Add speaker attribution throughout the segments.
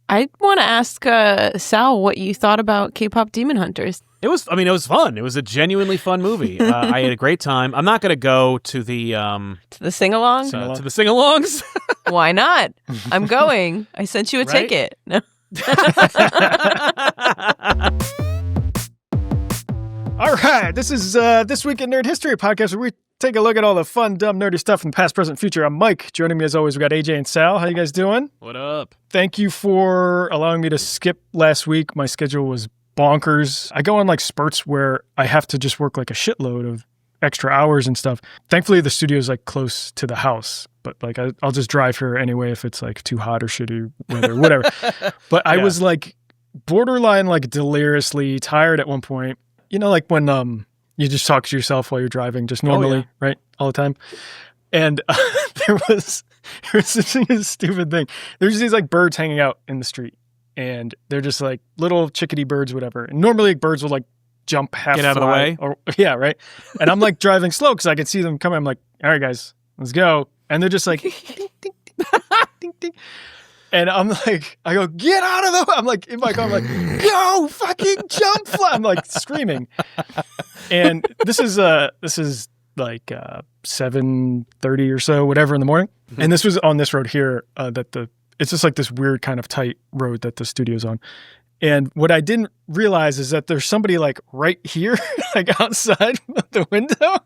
Speaker 1: I want to ask Sal what you thought about K-pop Demon Hunters.
Speaker 2: It was fun. It was a genuinely fun movie. I had a great time. I'm not going to go to the... to
Speaker 1: the sing-along?
Speaker 2: To the sing-alongs?
Speaker 1: Why not? I'm going. I sent you a ticket. No.
Speaker 3: All right, this is This Week in Nerd History podcast where we take a look at all the fun, dumb, nerdy stuff in the past, present, future. I'm Mike. Joining me as always, we got AJ and Sal. How you guys doing?
Speaker 2: What up?
Speaker 3: Thank you for allowing me to skip last week. My schedule was bonkers. I go on like spurts where I have to just work like a shitload of extra hours and stuff. Thankfully, the studio is like close to the house, but like I'll just drive here anyway if it's like too hot or shitty weather, whatever. But I was like borderline like deliriously tired at one point. You know, like when you just talk to yourself while you're driving, just normally, right? All the time. And there was such a stupid thing. There's these like birds hanging out in the street, and they're just like little chickadee birds, whatever. And normally like, birds will like jump half
Speaker 2: get out of the way.
Speaker 3: Yeah, right. And I'm like driving slow because I can see them coming. I'm like, all right, guys, let's go. And they're just like, ding, ding, ding, ding, ding. And I'm like, I go, get out of the way. I'm like, in my car, I'm like, go fucking jump fly. I'm like screaming. And this is like 7:30 or so, whatever in the morning. And this was on this road here it's just like this weird kind of tight road that the studio's on. And what I didn't realize is that there's somebody like right here, like outside the window,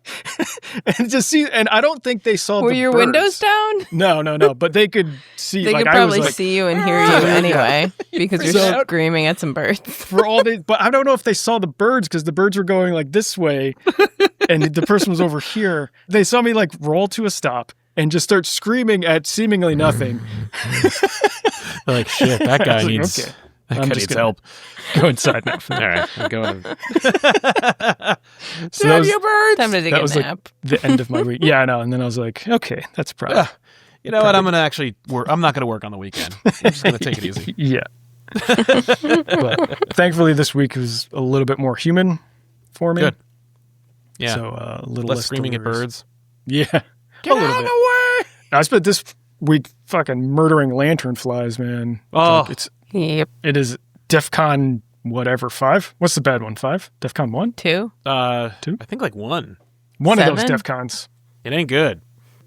Speaker 3: and I don't think they saw.
Speaker 1: Were your windows down?
Speaker 3: No. But they could see.
Speaker 1: They could probably see you and hear you anyway because you're screaming at some birds.
Speaker 3: But I don't know if they saw the birds because the birds were going like this way, and the person was over here. They saw me like roll to a stop and just start screaming at seemingly nothing.
Speaker 2: They're like, shit, that guy needs.
Speaker 3: Okay.
Speaker 2: That guy needs help.
Speaker 3: Go inside now.
Speaker 2: All right, I'm going.
Speaker 3: So that was,
Speaker 1: you birds. Time to take a nap.
Speaker 3: Like the end of my week. Yeah, I know. And then I was like, okay, that's probably.
Speaker 2: You know what? I'm going to actually work. I'm not going to work on the weekend. I'm just going to take it easy.
Speaker 3: Yeah. But thankfully, this week was a little bit more human for me.
Speaker 2: Good. Yeah.
Speaker 3: So a little
Speaker 2: less screaming at birds.
Speaker 3: Yeah.
Speaker 2: Get out of the way.
Speaker 3: I spent this week fucking murdering lanternflies, man.
Speaker 2: Oh.
Speaker 1: Yep.
Speaker 3: It is DEFCON whatever 5. What's the bad one? 5? DEFCON 1?
Speaker 1: 2?
Speaker 3: 2?
Speaker 2: I think like 1.
Speaker 3: One
Speaker 1: 7?
Speaker 3: of those DEFCONs.
Speaker 2: It ain't good.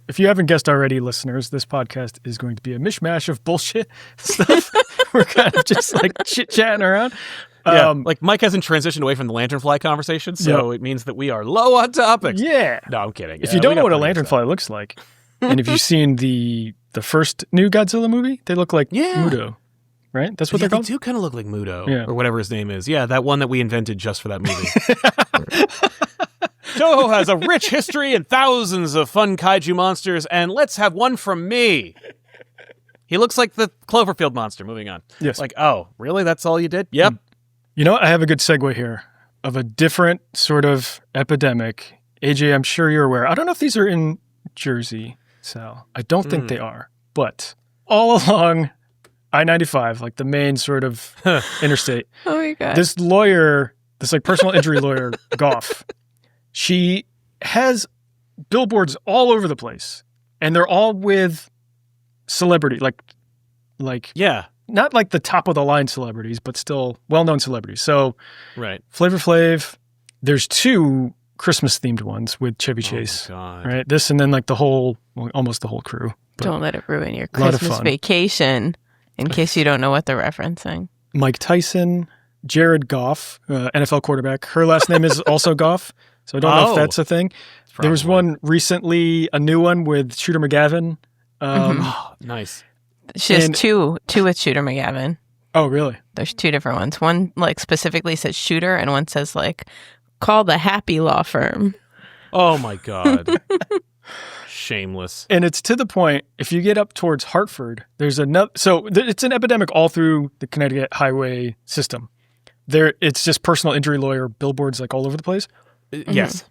Speaker 3: If you haven't guessed already, listeners, this podcast is going to be a mishmash of bullshit stuff. We're kind of just like chit-chatting around.
Speaker 2: Yeah, like Mike hasn't transitioned away from the lanternfly conversation, so it means that we are low on topics.
Speaker 3: Yeah.
Speaker 2: No, I'm kidding.
Speaker 3: If you don't know what a lanternfly looks like, and if you've seen the first new Godzilla movie, they look like Muto. Right? That's what they're called?
Speaker 2: They do kind of look like Muto, or whatever his name is. Yeah, that one that we invented just for that movie. Toho has a rich history and thousands of fun kaiju monsters, and let's have one from me. He looks like the Cloverfield monster. Moving on.
Speaker 3: Yes.
Speaker 2: Like, oh, really? That's all you did? Yep.
Speaker 3: You know what? I have a good segue here of a different sort of epidemic. AJ, I'm sure you're aware. I don't know if these are in Jersey, Sal. I don't think they are. But all along I-95, like the main sort of interstate.
Speaker 1: Oh my God.
Speaker 3: This lawyer, this like personal injury lawyer, Goff, she has billboards all over the place. And they're all with celebrity, like not like the top of the line celebrities, but still well-known celebrities. So
Speaker 2: right.
Speaker 3: Flavor Flav, there's 2 Christmas themed ones with Chevy Chase.
Speaker 2: Oh my God.
Speaker 3: Right? This and then like almost the whole crew. But
Speaker 1: don't let it ruin your Christmas vacation. In case you don't know what they're referencing.
Speaker 3: Mike Tyson, Jared Goff, NFL quarterback. Her last name is also Goff, so I don't know if that's a thing.
Speaker 2: Probably.
Speaker 3: There was one recently, a new one with Shooter McGavin.
Speaker 2: Nice.
Speaker 1: She has two with Shooter McGavin.
Speaker 3: Oh, really?
Speaker 1: There's 2 different ones. One like specifically says Shooter, and one says like, call the Happy Law Firm.
Speaker 2: Oh my God. Shameless.
Speaker 3: And it's to the point, if you get up towards Hartford, there's another, so it's an epidemic all through the Connecticut highway system. It's just personal injury lawyer billboards like all over the place.
Speaker 2: Yes.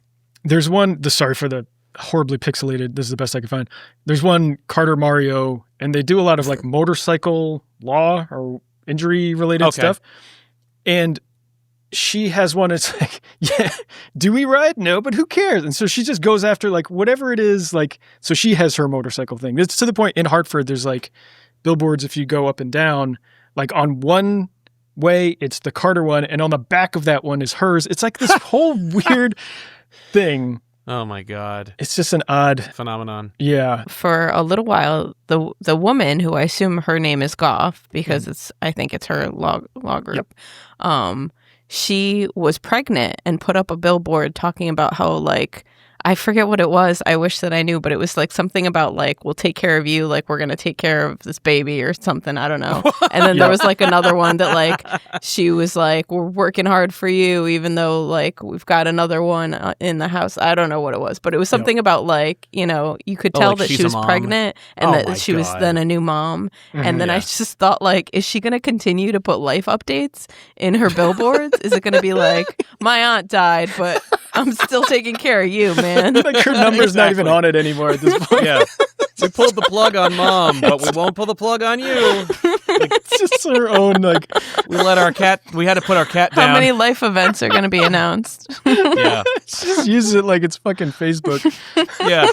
Speaker 3: There's one, sorry for the horribly pixelated, this is the best I can find. There's one, Carter Mario, and they do a lot of like motorcycle law or injury related stuff. And she has one, it's like, yeah, do we ride? No, but who cares? And so she just goes after like whatever it is, like, so she has her motorcycle thing. It's to the point in Hartford, there's like billboards if you go up and down Like on one way, it's the Carter one, and on the back of that one is hers. It's like this whole weird thing.
Speaker 2: Oh my God.
Speaker 3: It's just an odd
Speaker 2: phenomenon.
Speaker 3: Yeah.
Speaker 1: For a little while, the woman, who I assume her name is Goff, because I think it's her law group, she was pregnant and put up a billboard talking about how, like, I forget what it was. I wish that I knew, but it was like something about like, we'll take care of you. Like, we're going to take care of this baby or something. I don't know. And then there was like another one that like, she was like, we're working hard for you, even though like we've got another one in the house. I don't know what it was, but it was something about like, you know, you could tell
Speaker 2: like
Speaker 1: that she was pregnant and that she was then a new mom. And then I just thought like, is she going to continue to put life updates in her billboards? Is it going to be like, my aunt died, but I'm still taking care of you, man.
Speaker 3: Like her number's not even on it anymore at this point.
Speaker 2: Yeah. We pulled the plug on mom, but we won't pull the plug on you.
Speaker 3: Like, it's just her own, like...
Speaker 2: We had to put our cat down.
Speaker 1: How many life events are going to be announced?
Speaker 2: Yeah.
Speaker 3: She just uses it like it's fucking Facebook.
Speaker 2: Yeah.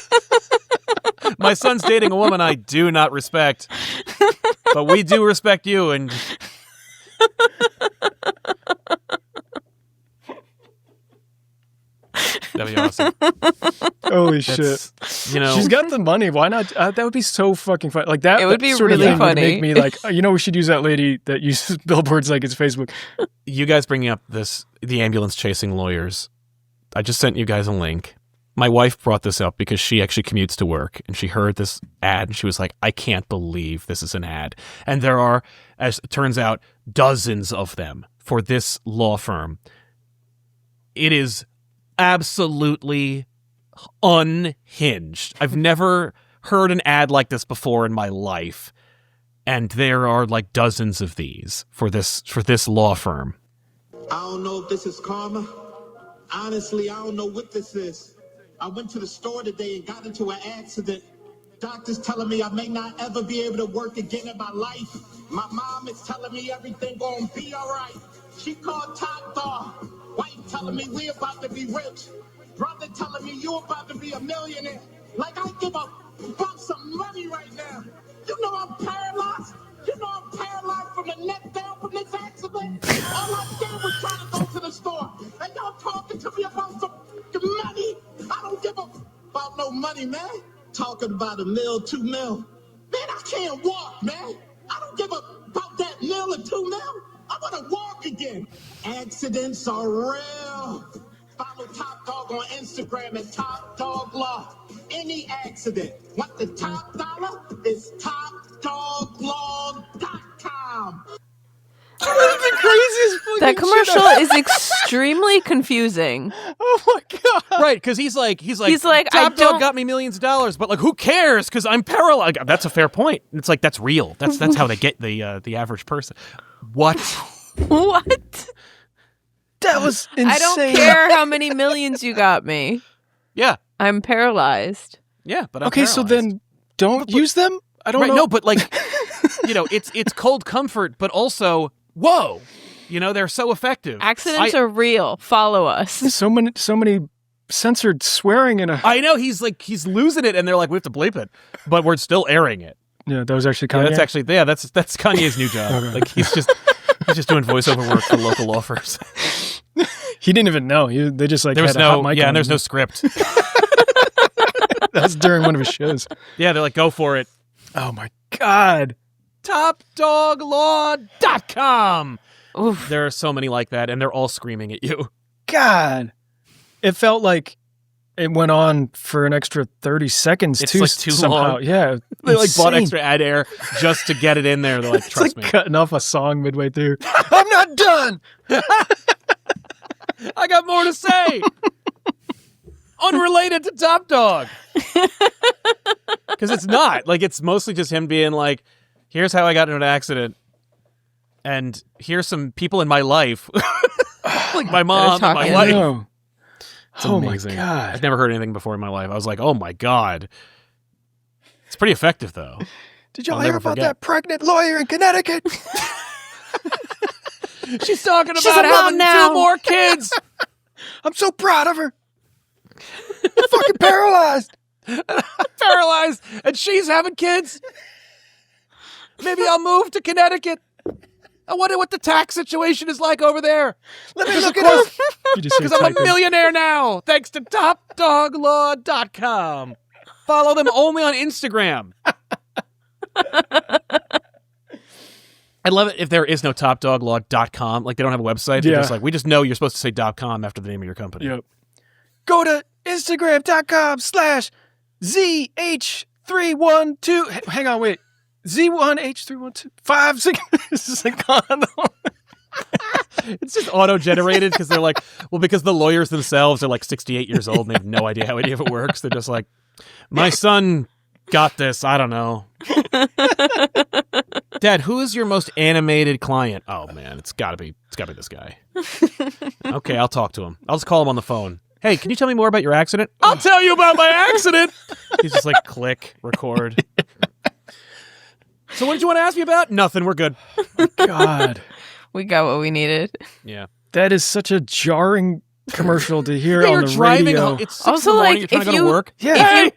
Speaker 2: My son's dating a woman I do not respect, but we do respect you, and... That'd be awesome.
Speaker 3: Holy shit.
Speaker 2: You know,
Speaker 3: she's got the money. Why not? That would be so fucking fun. Like that.
Speaker 1: It would be
Speaker 3: sort
Speaker 1: really
Speaker 3: of thing
Speaker 1: funny.
Speaker 3: Would make me like, you know, we should use that lady that uses billboards like it's Facebook.
Speaker 2: You guys bringing up the ambulance chasing lawyers. I just sent you guys a link. My wife brought this up because she actually commutes to work and she heard this ad and she was like, I can't believe this is an ad. And there are, as it turns out, dozens of them for this law firm. It is absolutely unhinged. I've never heard an ad like this before in my life. And there are like dozens of these for this law firm.
Speaker 4: I don't know if this is karma. Honestly, I don't know what this is. I went to the store today and got into an accident. Doctors telling me I may not ever be able to work again in my life. My mom is telling me everything gonna be all right. She called Top Dog. Wife telling me we about to be rich. Brother telling me you about to be a millionaire. Like I give a fuck some money right now. You know I'm paralyzed. You know I'm paralyzed from the neck down from this accident. All I did was try to go to the store. And y'all talking to me about some money. I don't give a about no money, man. Talking about $1 mil, $2 mil. Man, I can't walk, man. I don't give a about that $1 mil or $2 mil. I want to walk again. Accidents are real. Follow Top Dog on Instagram at Top Dog Law. Any accident, want the top dollar? Is TopDogLaw.com.
Speaker 3: That's the craziest fucking
Speaker 1: That commercial
Speaker 3: shit.
Speaker 1: is extremely confusing.
Speaker 3: Oh my god!
Speaker 2: Right, because he's like,
Speaker 1: I
Speaker 2: Top
Speaker 1: don't-
Speaker 2: Dog got me millions of dollars, but like, who cares? Because I'm paralyzed. That's a fair point. It's like that's real. That's how they get the average person. What?
Speaker 1: What?
Speaker 3: That was insane.
Speaker 1: I don't care how many millions you got me.
Speaker 2: Yeah,
Speaker 1: I'm paralyzed.
Speaker 2: yeah, but I'm
Speaker 3: Okay, so
Speaker 2: paralyzed.
Speaker 3: then don't use them. I don't
Speaker 2: Right,
Speaker 3: know.
Speaker 2: no, but like, you know, it's cold comfort, but also, whoa, you know, they're so effective.
Speaker 1: Accidents are real. Follow us.
Speaker 3: so many censored swearing in a.
Speaker 2: I know he's losing it, and they're like, we have to bleep it, but we're still airing it.
Speaker 3: Yeah, that was actually
Speaker 2: Yeah,
Speaker 3: Kanye.
Speaker 2: that's actually that's Kanye's new job.
Speaker 3: Okay.
Speaker 2: Like he's just doing voiceover work for local law firms.
Speaker 3: He didn't even know. They just like
Speaker 2: There was
Speaker 3: had a hot
Speaker 2: no
Speaker 3: mic
Speaker 2: yeah,
Speaker 3: on
Speaker 2: and there's
Speaker 3: him.
Speaker 2: no script.
Speaker 3: That was during one of his shows.
Speaker 2: Yeah, they're like, go for it.
Speaker 3: Oh my god!
Speaker 2: TopDogLaw.com.
Speaker 1: Oof.
Speaker 2: There are so many like that, and they're all screaming at you.
Speaker 3: God, it felt like it went on for an extra 30 seconds
Speaker 2: It's
Speaker 3: too.
Speaker 2: like too
Speaker 3: somehow.
Speaker 2: long.
Speaker 3: Yeah,
Speaker 2: They like bought
Speaker 3: insane.
Speaker 2: extra ad air just to get it in there. They're like,
Speaker 3: It's
Speaker 2: trust
Speaker 3: like
Speaker 2: me.
Speaker 3: cutting off a song midway through. I'm not done.
Speaker 2: I got more to say. Unrelated to Top Dog. Because it's not. Like, it's mostly just him being like, here's how I got into an accident. And here's some people in my life. Like my mom and my
Speaker 1: talking.
Speaker 2: wife.
Speaker 3: No.
Speaker 2: It's
Speaker 3: Oh my
Speaker 2: amazing.
Speaker 3: God.
Speaker 2: I've never heard anything before in my life. I was like, oh my God. It's pretty effective, though.
Speaker 3: Did y'all
Speaker 2: I'll
Speaker 3: hear
Speaker 2: never
Speaker 3: about
Speaker 2: forget.
Speaker 3: that pregnant lawyer in Connecticut?
Speaker 2: She's talking
Speaker 1: She's
Speaker 2: about
Speaker 1: a mom
Speaker 2: having
Speaker 1: now.
Speaker 2: 2 more kids.
Speaker 3: I'm so proud of her. I'm fucking paralyzed.
Speaker 2: Paralyzed. And she's having kids. Maybe I'll move to Connecticut. I wonder what the tax situation is like over there. Let me look it up.
Speaker 3: Because
Speaker 2: I'm a millionaire now, thanks to TopDogLaw.com. Follow them only on Instagram. I love it if there is no TopDogLaw.com. Like, they don't have a website. They're just like, we just know you're supposed to say .com after the name of your company.
Speaker 3: Yep. Go to Instagram.com/ZH312. Hang on, wait. Z1H31256.
Speaker 2: It's just auto-generated because they're like, well, because the lawyers themselves are like 68 years old and they have no idea how any of it works. They're just like, my son got this. I don't know. Dad, who is your most animated client? Oh man, it's gotta be this guy. Okay, I'll talk to him. I'll just call him on the phone. Hey, can you tell me more about your accident? I'll tell you about my accident. He's just like, click, record. So what did you want to ask me about? Nothing. We're good.
Speaker 3: God.
Speaker 1: We got what we needed.
Speaker 2: Yeah.
Speaker 3: That is such a jarring commercial to hear on
Speaker 2: You're
Speaker 3: the
Speaker 2: driving
Speaker 3: radio.
Speaker 2: home. It's 6
Speaker 1: Also,
Speaker 2: in the morning.
Speaker 1: like,
Speaker 2: You're trying to
Speaker 1: if
Speaker 2: go to
Speaker 1: you-
Speaker 2: work.
Speaker 3: Yeah.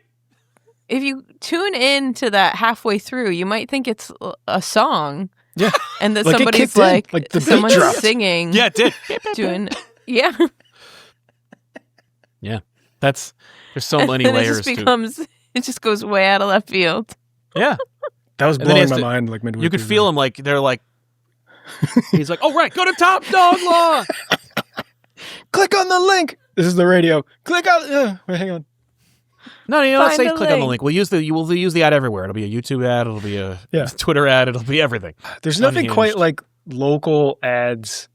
Speaker 1: If you tune in to that halfway through, you might think it's a song.
Speaker 3: Yeah.
Speaker 1: And that
Speaker 3: Like, it
Speaker 1: somebody's
Speaker 3: kicked in.
Speaker 1: like,
Speaker 3: Like, the beat
Speaker 1: someone's
Speaker 3: dropped.
Speaker 1: singing.
Speaker 2: Yeah, it did.
Speaker 1: Doing, yeah.
Speaker 2: Yeah. There's so many
Speaker 1: And
Speaker 2: layers
Speaker 1: it just becomes, it just goes way out of left field.
Speaker 2: to Yeah.
Speaker 3: That was
Speaker 2: And then he
Speaker 3: blowing
Speaker 2: has
Speaker 3: my
Speaker 2: to-
Speaker 3: mind like midway.
Speaker 2: You could
Speaker 3: through
Speaker 2: feel him like they're like he's like, oh right, go to Top Dog Law.
Speaker 3: Click on the link. This is the radio. Click on. Wait, hang on.
Speaker 2: No, you don't
Speaker 1: Find
Speaker 2: say
Speaker 1: the
Speaker 2: click on the
Speaker 1: link.
Speaker 2: link. We'll use the ad everywhere. It'll be a YouTube ad, it'll be a
Speaker 3: Yeah.
Speaker 2: Twitter ad, it'll be everything.
Speaker 3: There's nothing
Speaker 2: Unhinged.
Speaker 3: quite like local ads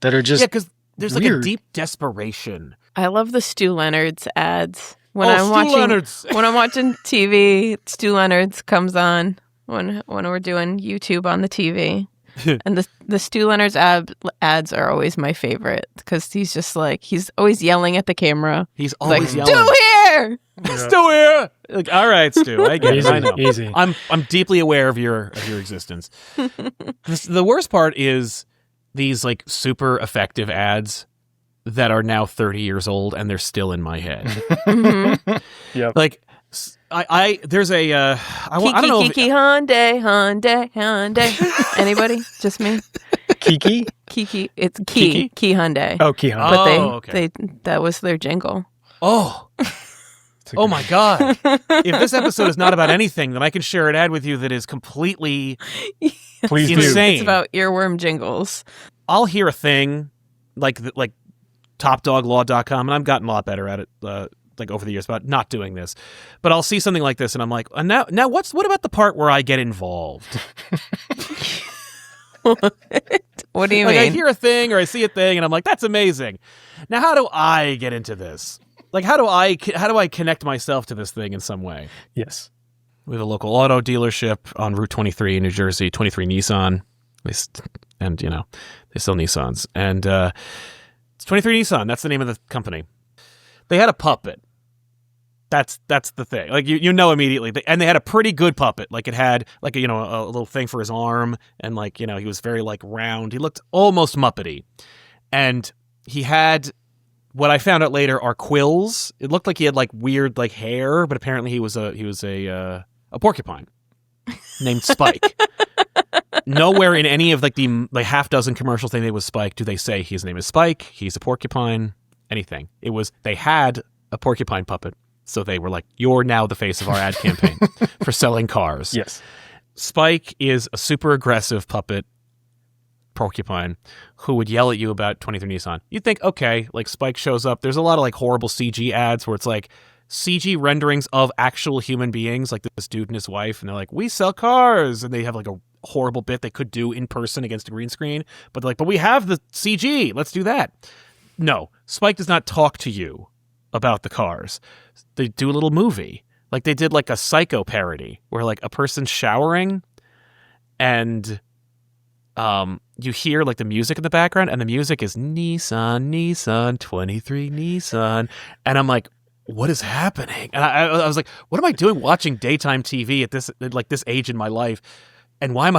Speaker 3: that are just
Speaker 2: Yeah, because there's like a
Speaker 3: weird.
Speaker 2: deep desperation.
Speaker 1: I love the Stu Leonard's ads. When
Speaker 2: Stu Leonard's.
Speaker 1: When I'm watching TV, Stu Leonard's comes on when we're doing YouTube on the TV. And the Stu Leonard's ads are always my favorite because he's just like, he's always yelling at the camera.
Speaker 2: He's
Speaker 1: Like,
Speaker 2: always
Speaker 1: Stu
Speaker 2: yelling.
Speaker 1: here!
Speaker 2: Stu here. Like, all right, Stu, I get it.
Speaker 3: Easy,
Speaker 2: I know.
Speaker 3: easy.
Speaker 2: I'm deeply aware of your existence. The worst part is these like super effective ads that are now 30 years old and they're still in my head.
Speaker 1: Mm-hmm.
Speaker 3: Yep.
Speaker 2: Like there's a I don't know if,
Speaker 1: Kiki, Hyundai. Anybody? Just me?
Speaker 3: Kiki.
Speaker 1: Kiki. It's
Speaker 2: Kiki?
Speaker 1: Key Hyundai.
Speaker 3: Oh, Key Hyundai.
Speaker 1: But
Speaker 2: okay.
Speaker 1: that was their jingle.
Speaker 2: oh my god. If this episode is not about anything, then I can share an ad with you that is completely
Speaker 3: Please do.
Speaker 2: insane.
Speaker 1: It's about earworm jingles.
Speaker 2: I'll hear a thing like TopDogLaw.com, and I've gotten a lot better at it like over the years about not doing this. But I'll see something like this and I'm like, now what about the part where I get involved?
Speaker 1: What do you
Speaker 2: Like
Speaker 1: mean?
Speaker 2: I hear a thing or I see a thing and I'm like, that's amazing. Now how do I get into this? Like how do I connect myself to this thing in some way?
Speaker 3: Yes.
Speaker 2: We have a local auto dealership on Route 23 in New Jersey, 23 Nissan. They sell Nissans. And it's 23 Nissan. That's the name of the company. They had a puppet. That's the thing. Like you know immediately. And they had a pretty good puppet. Like it had like a little thing for his arm, and like he was very like round. He looked almost Muppety, and he had what I found out later are quills. It looked like he had like weird like hair, but apparently he was a porcupine named Spike. Nowhere in any of like the half dozen commercials they made with Spike do they say his name is Spike. He's a porcupine. Anything. It was they had a porcupine puppet. So they were like, you're now the face of our ad campaign for selling cars.
Speaker 3: Yes.
Speaker 2: Spike is a super aggressive puppet porcupine who would yell at you about 23 Nissan. You'd think, okay, like Spike shows up. There's a lot of like horrible CG ads where it's like CG renderings of actual human beings, like this dude and his wife. And they're like, we sell cars. And they have like a horrible bit they could do in person against a green screen. But they're like, but we have the CG. Let's do that. No, Spike does not talk to you about the cars. They do a little movie. Like they did like a Psycho parody where like a person's showering and you hear like the music in the background and the music is Nissan, 23 Nissan. And I'm like, what is happening? And I was like, what am I doing watching daytime TV at this age in my life? And why am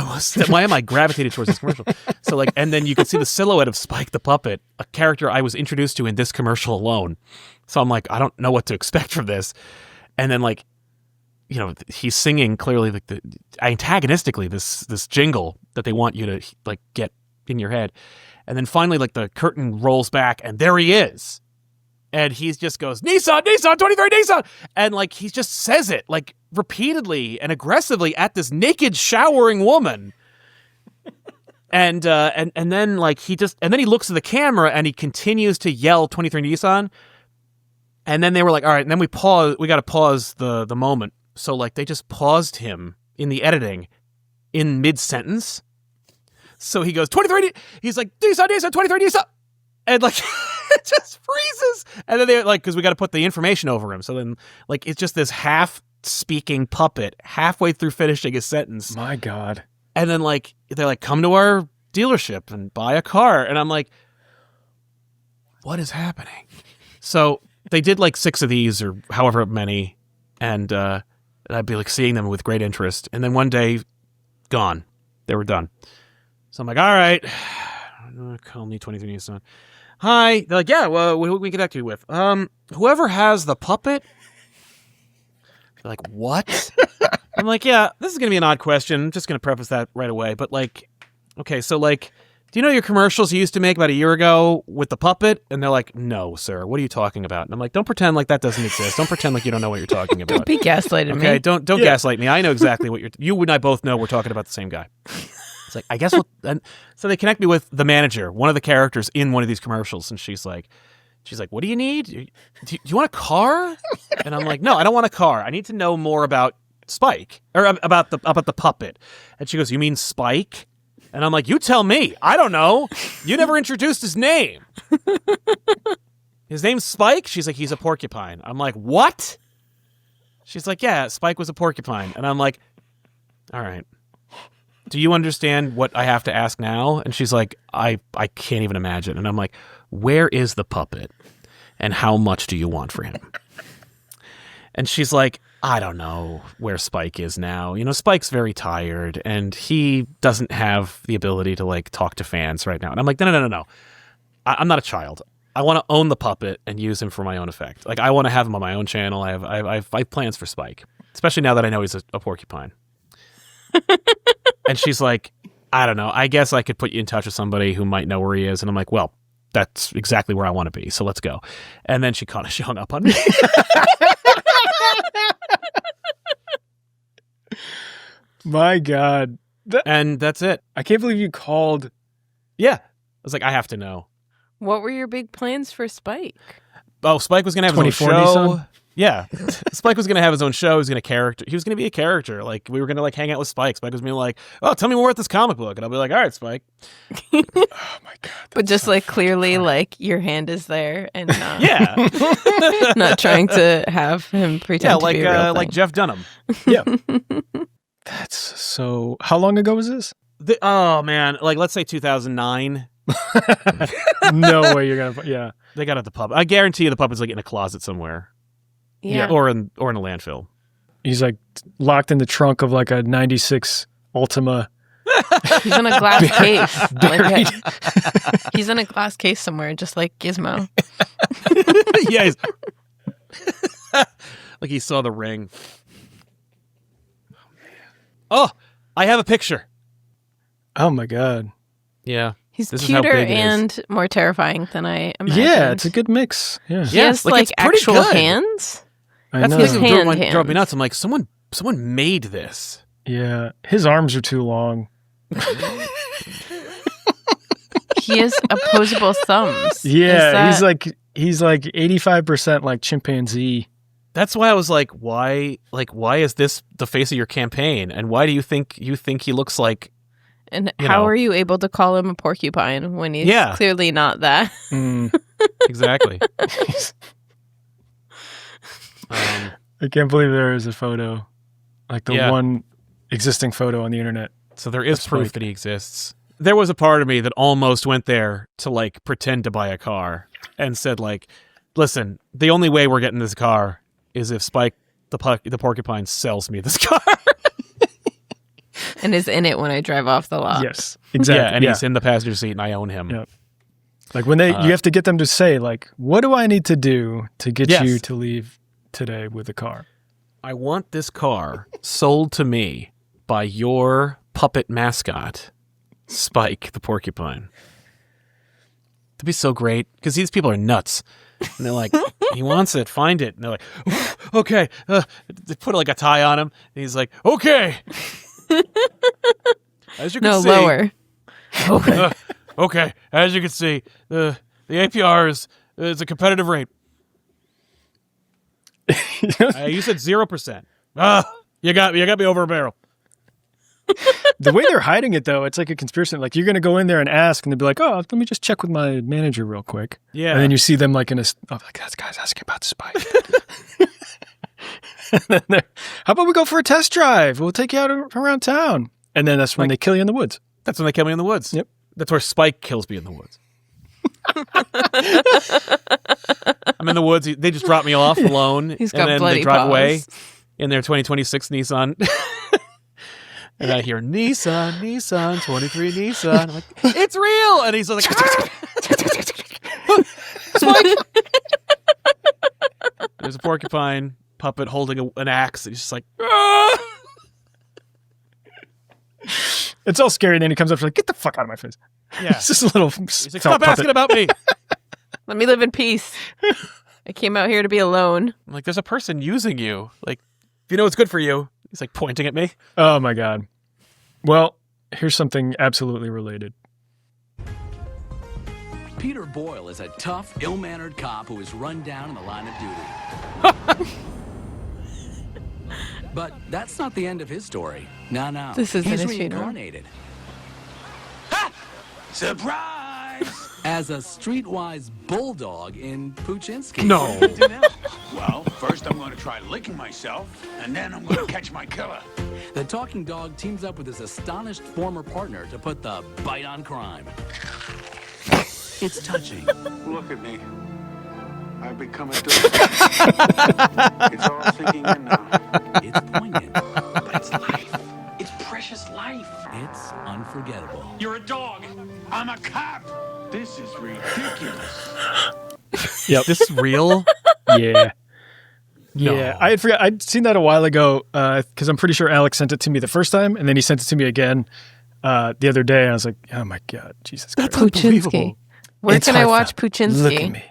Speaker 2: I gravitated towards this commercial? So like, and then you can see the silhouette of Spike the puppet, a character I was introduced to in this commercial alone. So I'm like, I don't know what to expect from this. And then like, he's singing clearly like the antagonistically this jingle that they want you to like get in your head. And then finally like the curtain rolls back and there he is. And he just goes, Nissan, 23 Nissan. And like he just says it like repeatedly and aggressively at this naked showering woman. And then like he looks at the camera and he continues to yell 23 Nissan. And then they were like, all right, and then we got to pause the moment. So like they just paused him in the editing in mid-sentence. So he goes, 23, he's like, Nissan, 23 Nissan. And like it just freezes. And then they like, because we got to put the information over him. So then like it's just this half speaking puppet halfway through finishing his sentence.
Speaker 3: My God.
Speaker 2: And then like they're like, come to our dealership and buy a car. And I'm like, what is happening? So they did like 6 of these or however many. And I'd be like seeing them with great interest. And then one day, gone. They were done. So I'm like, all right. Call me 23 Nissan. Hi. They're like, yeah, well, what we connect you with? Whoever has the puppet. They're like, what? I'm like, yeah, this is going to be an odd question. I'm just going to preface that right away. But like, okay, so like, do you know your commercials you used to make about a year ago with the puppet? And they're like, no, sir. What are you talking about? And I'm like, don't pretend like that doesn't exist. Don't pretend like you don't know what you're talking about.
Speaker 1: Don't be gaslighting me.
Speaker 2: Okay, don't gaslight me. I know exactly what you and I both know we're talking about the same guy. It's like, I guess and so they connect me with the manager, one of the characters in one of these commercials, and she's like, what do you need? Do you want a car? And I'm like, no, I don't want a car. I need to know more about Spike or about the puppet. And she goes, you mean Spike? And I'm like, you tell me. I don't know. You never introduced his name. His name's Spike? She's like, he's a porcupine. I'm like, what? She's like, yeah, Spike was a porcupine. And I'm like, all right. Do you understand what I have to ask now? And she's like, I can't even imagine. And I'm like, where is the puppet? And how much do you want for him? And she's like, I don't know where Spike is now. Spike's very tired and he doesn't have the ability to like talk to fans right now. And I'm like, no. I'm not a child. I want to own the puppet and use him for my own effect. Like I want to have him on my own channel. I have plans for Spike, especially now that I know he's a porcupine. And she's like, I don't know. I guess I could put you in touch with somebody who might know where he is. And I'm like, well, that's exactly where I want to be. So let's go. And then she hung up on me.
Speaker 3: My God.
Speaker 2: And that's it.
Speaker 3: I can't believe you called.
Speaker 2: Yeah. I was like, I have to know.
Speaker 1: What were your big plans for Spike?
Speaker 2: Oh, Spike was going to have his own show. Nissan? Yeah. Spike was going to have his own show. He was going to be a character. Like, we were going to, like, hang out with Spike. Spike was going to be like, oh, tell me more about this comic book. And I'll be like, all right, Spike.
Speaker 3: Oh, my God.
Speaker 1: But just, like, clearly, like, your hand is there and not,
Speaker 2: yeah.
Speaker 1: not trying to have him pretend to be a real thing.
Speaker 2: Like Jeff Dunham.
Speaker 3: Yeah. That's so... How long ago was this?
Speaker 2: Oh, man. Like, let's say 2009.
Speaker 3: No way you're going to... Yeah.
Speaker 2: They got it at the pub. I guarantee you the puppet's, like, in a closet somewhere.
Speaker 1: Yeah.
Speaker 2: Or in a landfill.
Speaker 3: He's like locked in the trunk of like a 96 Ultima.
Speaker 1: He's in a glass case. He's in a glass case somewhere, just like Gizmo.
Speaker 2: Yeah. Like he saw the ring. Oh, I have a picture.
Speaker 3: Oh my God.
Speaker 2: Yeah.
Speaker 1: He's cuter and more terrifying than I imagined.
Speaker 3: Yeah, it's a good mix. Yeah.
Speaker 1: He has like actual hands.
Speaker 3: That's
Speaker 1: his hand.
Speaker 2: Drove me nuts. I'm like, someone made this.
Speaker 3: Yeah, his arms are too long.
Speaker 1: He has opposable thumbs.
Speaker 3: Yeah, he's like 85% like chimpanzee.
Speaker 2: That's why I was like, why is this the face of your campaign? And why do you think he looks like?
Speaker 1: And how are you able to call him a porcupine when he's clearly not that?
Speaker 2: Exactly.
Speaker 3: I can't believe there is a photo, like the one existing photo on the internet.
Speaker 2: So there is proof that he exists. There was a part of me that almost went there to like pretend to buy a car and said like, listen, the only way we're getting this car is if Spike the porcupine sells me this car.
Speaker 1: And is in it when I drive off the lot.
Speaker 3: Yes, exactly.
Speaker 2: Yeah, and he's in the passenger seat and I own him.
Speaker 3: Yeah. Like when you have to get them to say like, what do I need to do to get you to leave today with a car?
Speaker 2: I want this car sold to me by your puppet mascot, Spike the porcupine. That'd be so great, because these people are nuts. And they're like, he wants it, find it. And they're like, okay. They put like a tie on him, and he's like, okay. As you can see,
Speaker 1: lower.
Speaker 2: Okay. Okay. As you can see, the APR is a competitive rate. You said 0%. You got me over a barrel.
Speaker 3: The way they're hiding it, though, it's like a conspiracy. Like, you're going to go in there and ask, and they'll be like, oh, let me just check with my manager real quick. Yeah. And then you see them like in a, like, that guy's asking about the Spike. And then how about we go for a test drive? We'll take you out around town. And then that's when they kill you in the woods.
Speaker 2: That's when they kill me in the woods.
Speaker 3: Yep.
Speaker 2: That's where Spike kills me in the woods. I'm in the woods. They just drop me off alone.
Speaker 1: He's got
Speaker 2: and then
Speaker 1: bloody
Speaker 2: they drive
Speaker 1: paws.
Speaker 2: away in their 2026 Nissan. And I hear Nissan, 23 Nissan. I'm like, it's real. And he's like, Spike. There's a porcupine puppet holding an axe. And he's just like, ah!
Speaker 3: It's all scary. And then he comes up and like, get the fuck out of my face.
Speaker 2: Yeah.
Speaker 3: It's just a little.
Speaker 2: He's like, stop asking about me.
Speaker 1: Let me live in peace. I came out here to be alone.
Speaker 2: I'm like, there's a person using you. Like, if you know what's good for you. He's like pointing at me.
Speaker 3: Oh my God. Well, here's something absolutely related.
Speaker 5: Peter Boyle is a tough, ill-mannered cop who is run down in the line of duty. But that's not the end of his story. No.
Speaker 1: This isn't
Speaker 5: He's
Speaker 1: his funeral.
Speaker 5: reincarnated. Ha! Surprise! As a streetwise bulldog in Puchinsky.
Speaker 2: No.
Speaker 6: Well, first I'm going to try licking myself, and then I'm going to catch my killer.
Speaker 5: The talking dog teams up with his astonished former partner to put the bite on crime. It's touching.
Speaker 6: Look at me. I've become a dog. It's all sinking in now.
Speaker 5: It's poignant.
Speaker 6: But it's life. It's precious life.
Speaker 5: It's unforgettable.
Speaker 6: You're a dog. I'm a cop. This is ridiculous.
Speaker 3: Yep.
Speaker 2: This is real?
Speaker 3: Yeah.
Speaker 2: No.
Speaker 3: Yeah, I had forgot. I'd seen that a while ago because I'm pretty sure Alex sent it to me the first time, and then he sent it to me again the other day. And I was like, "Oh my God, Jesus Christ!"
Speaker 1: Puchinsky. Where
Speaker 3: It's
Speaker 1: can I
Speaker 3: hard
Speaker 1: watch
Speaker 3: for-
Speaker 1: Puchinsky?
Speaker 3: Look at me.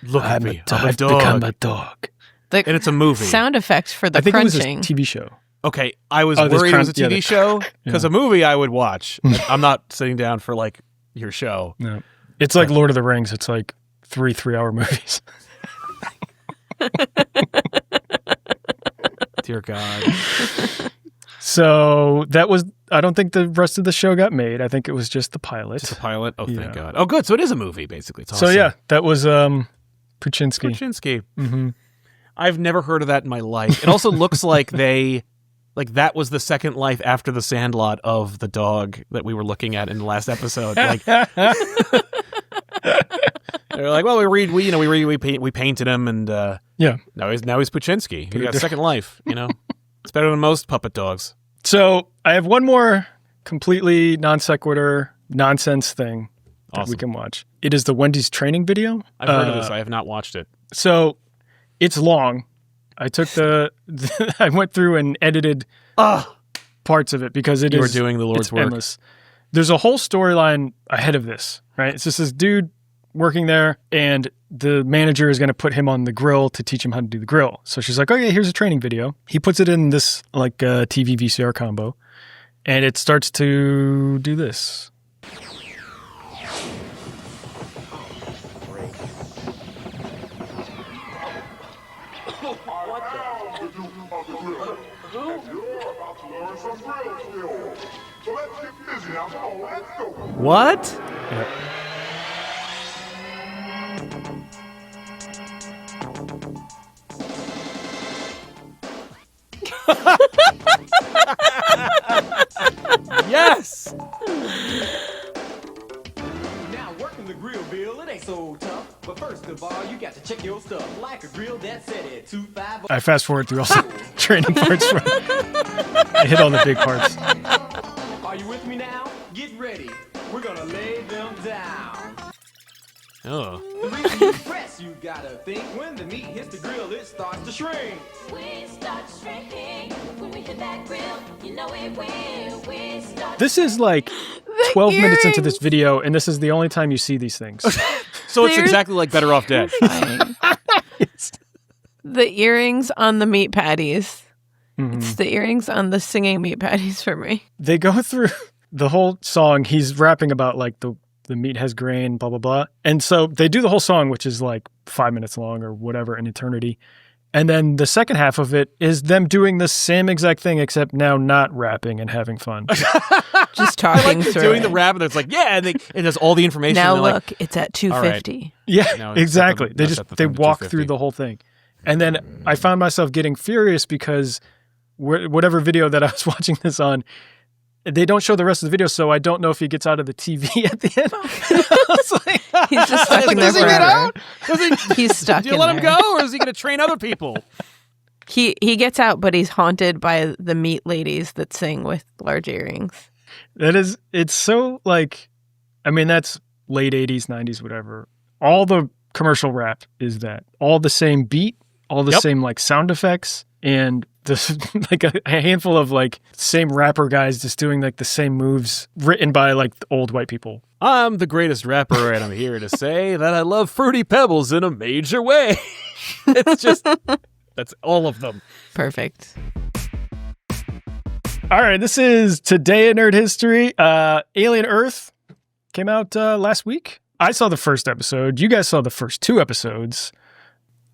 Speaker 2: Look at
Speaker 3: I'm
Speaker 2: me.
Speaker 3: a
Speaker 2: I'm a
Speaker 3: I've become
Speaker 2: dog.
Speaker 3: a dog.
Speaker 1: The
Speaker 2: And it's a movie.
Speaker 1: sound effects for the
Speaker 3: I think
Speaker 1: crunching.
Speaker 3: it was a TV show.
Speaker 2: Okay, I was
Speaker 3: Oh, there's
Speaker 2: worried it was a
Speaker 3: yeah,
Speaker 2: TV
Speaker 3: the-
Speaker 2: show because
Speaker 3: yeah.
Speaker 2: a movie I would watch. I'm not sitting down for like your show.
Speaker 3: No. It's like Lord of the Rings. It's like 3 3-hour movies.
Speaker 2: Dear God.
Speaker 3: So that was. I don't think the rest of the show got made. I think it was just the pilot.
Speaker 2: Just a pilot? Oh,
Speaker 3: Yeah.
Speaker 2: thank God. Oh, good. So it is a movie, basically. It's
Speaker 3: So
Speaker 2: awesome.
Speaker 3: yeah, that was Puchinsky.
Speaker 2: Puchinsky.
Speaker 3: Mm-hmm.
Speaker 2: I've never heard of that in my life. It also looks like that was the second life after the Sandlot of the dog that we were looking at in the last episode. Like, they're like, well, we painted him, and
Speaker 3: Yeah.
Speaker 2: now he's Puchinsky. He got a second life. You know, it's better than most puppet dogs.
Speaker 3: So I have one more completely non sequitur nonsense thing that we
Speaker 2: Awesome.
Speaker 3: can watch. It is the Wendy's training video.
Speaker 2: I've heard of this. I have not watched it.
Speaker 3: So it's long. I took I went through and edited parts of it because
Speaker 2: You were doing the Lord's
Speaker 3: it's
Speaker 2: work.
Speaker 3: endless. There's a whole storyline ahead of this, right? It's just this dude working there, and the manager is going to put him on the grill to teach him how to do the grill. So she's like, okay, here's a training video. He puts it in this like TV VCR combo, and it starts to do this.
Speaker 2: What?
Speaker 3: Yeah.
Speaker 2: Yes.
Speaker 7: Now working the grill, Bill, it ain't so tough. But first of all, you got to check your stuff. Like a grill that's set at 250.
Speaker 3: I fast forward through all the training parts. I hit all the big parts.
Speaker 7: Are you with me now? Get ready. We're gonna lay them down.
Speaker 2: Oh.
Speaker 7: The reason you press, you gotta think. When the meat hits the grill, it starts to shrink.
Speaker 8: We start shrinking when we hit that grill. You know it will. We start.
Speaker 3: This is like 12 minutes into this video, and this is the only time you see these things.
Speaker 2: So it's exactly like Better Off Dead.
Speaker 1: The earrings on the meat patties. It's the earrings on the singing meat patties for me.
Speaker 3: They go through the whole song. He's rapping about like the meat has grain, blah, blah, blah. And so they do the whole song, which is like 5 minutes long or whatever, an eternity. And then the second half of it is them doing the same exact thing, except now not rapping and having fun.
Speaker 1: Just talking
Speaker 2: like
Speaker 1: through
Speaker 2: doing
Speaker 1: it.
Speaker 2: the rap, and it's like, yeah, and it has all the information.
Speaker 1: Now
Speaker 2: and
Speaker 1: look,
Speaker 2: like,
Speaker 1: it's at 250.
Speaker 3: Yeah,
Speaker 2: No, it's
Speaker 3: exactly.
Speaker 2: at the-
Speaker 3: They
Speaker 2: that's at the
Speaker 3: walk
Speaker 2: 250.
Speaker 3: through the whole thing. And then I found myself getting furious because whatever video that I was watching this on, they don't show the rest of the video, so I don't know if he gets out of the TV at the end. I was like,
Speaker 1: He's just stuck in there
Speaker 2: does he get
Speaker 1: forever.
Speaker 2: out? Does he,
Speaker 1: He's stuck
Speaker 2: do you
Speaker 1: in
Speaker 2: let him
Speaker 1: there.
Speaker 2: go, or is he going to train other people?
Speaker 1: He gets out, but he's haunted by the meat ladies that sing with large earrings.
Speaker 3: it's so like, I mean, that's late 80s, 90s, whatever. All the commercial rap is that. All the same beat, all the same like sound effects, and this like a handful of like same rapper guys just doing like the same moves written by like old white people.
Speaker 2: I'm the greatest rapper, and I'm here to say that I love Fruity Pebbles in a major way. It's just, that's all of them.
Speaker 1: Perfect.
Speaker 3: All right, this is Today in Nerd History. Alien Earth came out last week. I saw the first episode. You guys saw the first 2 episodes.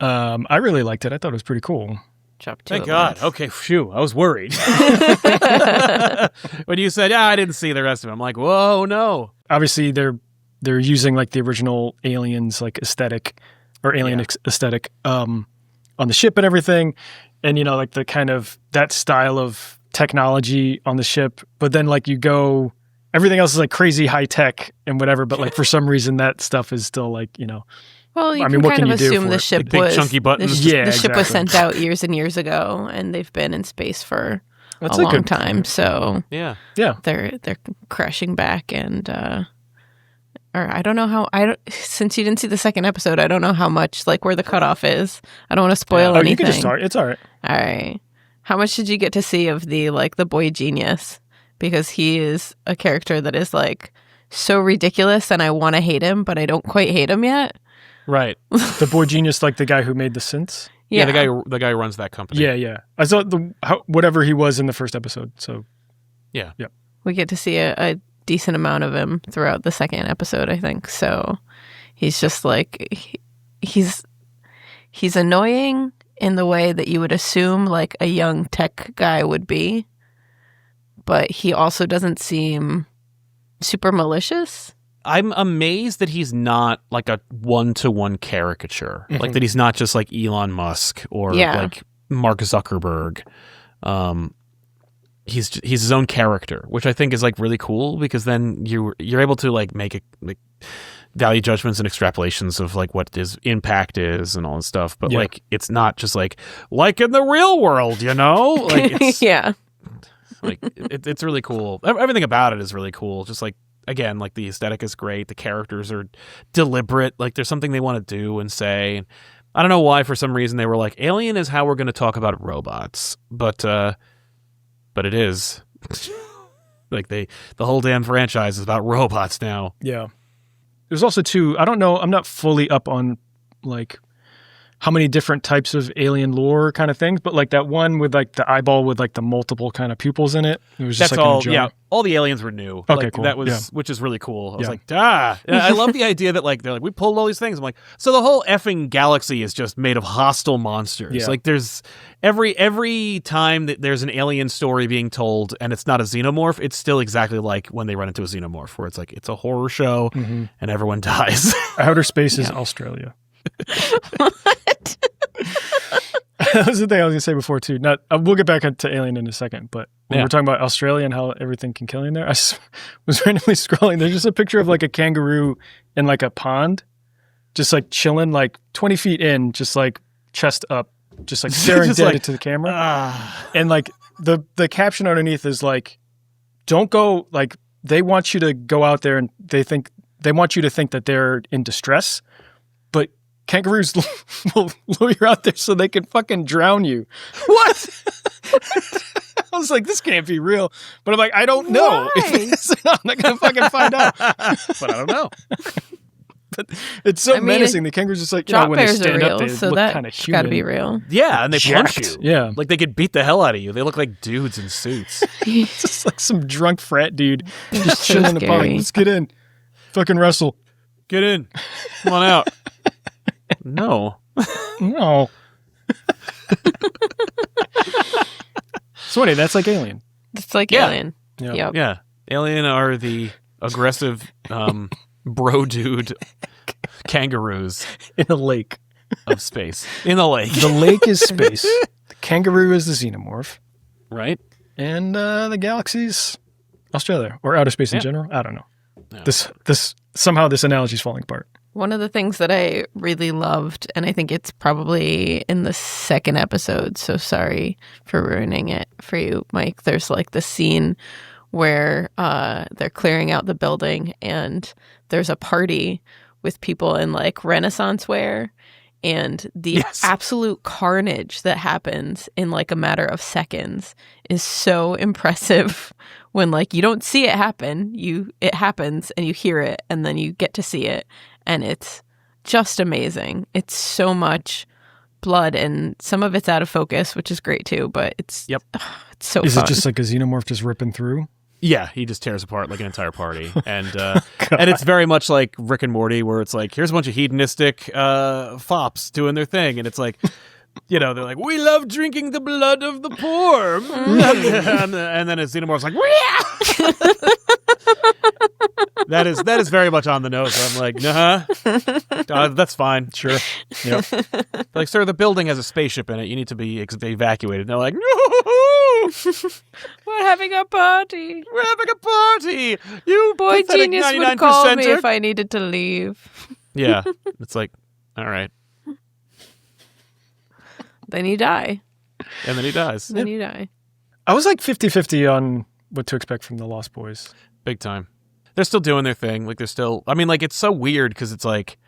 Speaker 3: I really liked it. I thought it was pretty cool.
Speaker 1: Chop
Speaker 2: Thank God. Okay, phew, I was worried. When you said, I didn't see the rest of it, I'm like, whoa, no.
Speaker 3: Obviously, they're using like the original Aliens like aesthetic or Alien aesthetic on the ship and everything, and you know like the kind of that style of technology on the ship. But then like you go, everything else is like crazy high tech and whatever. But like for some reason that stuff is still like
Speaker 1: Well, you
Speaker 3: I
Speaker 1: can
Speaker 3: mean, what
Speaker 1: kind
Speaker 3: can
Speaker 1: of
Speaker 3: you do
Speaker 1: assume
Speaker 3: for
Speaker 1: the
Speaker 3: it?
Speaker 1: ship
Speaker 2: Like big
Speaker 1: was
Speaker 2: chunky buttons?
Speaker 3: Yeah,
Speaker 1: the ship was
Speaker 3: exactly.
Speaker 1: sent out years and years ago, and they've been in space for
Speaker 3: That's
Speaker 1: a
Speaker 3: a
Speaker 1: long
Speaker 3: good
Speaker 1: time.
Speaker 3: point.
Speaker 1: So
Speaker 2: Yeah.
Speaker 1: they're crashing back, and or I don't know how. Since you didn't see the second episode, I don't know how much like where the cutoff is. I don't want to spoil
Speaker 3: Oh,
Speaker 1: anything.
Speaker 3: you can just start. It's all right.
Speaker 1: All right. How much did you get to see of the boy genius? Because he is a character that is like so ridiculous, and I want to hate him, but I don't quite hate him yet.
Speaker 2: Right.
Speaker 3: The boy genius, like the guy who made the synths.
Speaker 2: Yeah, the guy who runs that company.
Speaker 3: Yeah. I saw whatever he was in the first episode. So
Speaker 2: Yeah.
Speaker 1: We get to see a decent amount of him throughout the second episode, I think. So he's just like he's annoying in the way that you would assume like a young tech guy would be, but he also doesn't seem super malicious.
Speaker 2: I'm amazed that he's not like a one-to-one caricature.
Speaker 3: Mm-hmm.
Speaker 2: Like that he's not just like Elon Musk or like Mark Zuckerberg. He's his own character, which I think is like really cool because then you're able to like make value judgments and extrapolations of like what his impact is and all this stuff. But like it's not just like in the real world, you know? Like it's like it's really cool. Everything about it is really cool. Just like again, like the aesthetic is great. The characters are deliberate. Like there's something they want to do and say. I don't know why for some reason they were like Alien is how we're going to talk about robots, but it is like the whole damn franchise is about robots now.
Speaker 3: yeah. There's also 2. I don't know. I'm not fully up on like how many different types of alien lore kind of things, but like that one with like the eyeball with like the multiple kind of pupils in it. It was just
Speaker 2: That's
Speaker 3: like
Speaker 2: all.
Speaker 3: in a jar.
Speaker 2: Yeah, all the aliens were new.
Speaker 3: Okay,
Speaker 2: like,
Speaker 3: cool.
Speaker 2: That was
Speaker 3: Yeah.
Speaker 2: which is really cool. I was
Speaker 3: Yeah.
Speaker 2: like, And I love the idea that like they're like we pulled all these things. I'm like, so the whole effing galaxy is just made of hostile monsters.
Speaker 3: Yeah.
Speaker 2: Like there's every time that there's an alien story being told and it's not a xenomorph, it's still exactly like when they run into a xenomorph, where it's like it's a horror show and everyone dies.
Speaker 3: Outer space is Australia. That was the thing I was gonna say before too. Not we'll get back to Alien in a second, but when we're talking about Australia and how everything can kill you in there, I was randomly scrolling. There's just a picture of like a kangaroo in like a pond, just like chilling, like 20 feet in, just like chest up, just like staring
Speaker 2: Just
Speaker 3: dead
Speaker 2: like,
Speaker 3: into the camera. And like the caption underneath is like, "Don't go." Like they want you to go out there, and they think they want you to think that they're in distress, but kangaroos will lure you out there so they can fucking drown you. What? I was like, this can't be real. But I'm like, I don't know. If it is or not. I'm not going to fucking find out.
Speaker 2: But I don't know.
Speaker 3: But it's so menacing. The kangaroos just like,
Speaker 1: drop
Speaker 3: when they
Speaker 1: bears are
Speaker 3: stand
Speaker 1: real,
Speaker 3: up, they
Speaker 1: so
Speaker 3: look kind of
Speaker 1: that's
Speaker 3: human.
Speaker 1: got to be real.
Speaker 2: Yeah, and they punch you.
Speaker 3: Yeah.
Speaker 2: Like they could beat the hell out of you. They look like dudes in suits.
Speaker 3: It's just like some drunk frat dude just
Speaker 1: so
Speaker 3: chilling in the park.
Speaker 1: scary.
Speaker 3: Let's get in. Fucking wrestle.
Speaker 2: Get in. Come on out. No.
Speaker 3: No. So anyway, that's like Alien.
Speaker 1: It's like
Speaker 2: Yeah.
Speaker 1: Alien.
Speaker 3: Yeah.
Speaker 1: Yep.
Speaker 2: Yeah. Alien are the aggressive bro dude kangaroos
Speaker 3: In a lake.
Speaker 2: of space. In the lake.
Speaker 3: The lake is space. The kangaroo is the xenomorph.
Speaker 2: Right?
Speaker 3: And the galaxy's Australia. Or outer space in
Speaker 2: Yeah.
Speaker 3: general. I don't know.
Speaker 2: No.
Speaker 3: This somehow this analogy's falling apart.
Speaker 1: One of the things that I really loved, and I think it's probably in the second episode, so sorry for ruining it for you, Mike. There's like the scene where they're clearing out the building and there's a party with people in like Renaissance wear, and the absolute carnage that happens in like a matter of seconds is so impressive. When like you don't see it happen, it happens and you hear it and then you get to see it, and it's just amazing. It's so much blood and some of it's out of focus, which is great too, but it's so
Speaker 3: Is
Speaker 1: fun.
Speaker 3: it just like a xenomorph just ripping through?
Speaker 2: Yeah, he just tears apart like an entire party. And and it's very much like Rick and Morty, where it's like, here's a bunch of hedonistic fops doing their thing. And it's like, you know, they're like, we love drinking the blood of the poor. and then a xenomorph's like, that is very much on the nose. I'm like, nah, that's fine.
Speaker 3: Sure. Yep.
Speaker 2: Like, sir, the building has a spaceship in it. You need to be evacuated. And they're like, no,
Speaker 1: We're having a party.
Speaker 2: we're having a party. You
Speaker 1: Boy
Speaker 2: pathetic
Speaker 1: Genius
Speaker 2: 99%er.
Speaker 1: would call me if I needed to leave.
Speaker 2: Yeah, it's like, all right.
Speaker 1: Then you die.
Speaker 2: And then he dies.
Speaker 1: Then you die.
Speaker 3: I was like 50-50 on what to expect from the Lost Boys.
Speaker 2: Big time. They're still doing their thing. Like, they're still, I mean, like, it's so weird because it's like,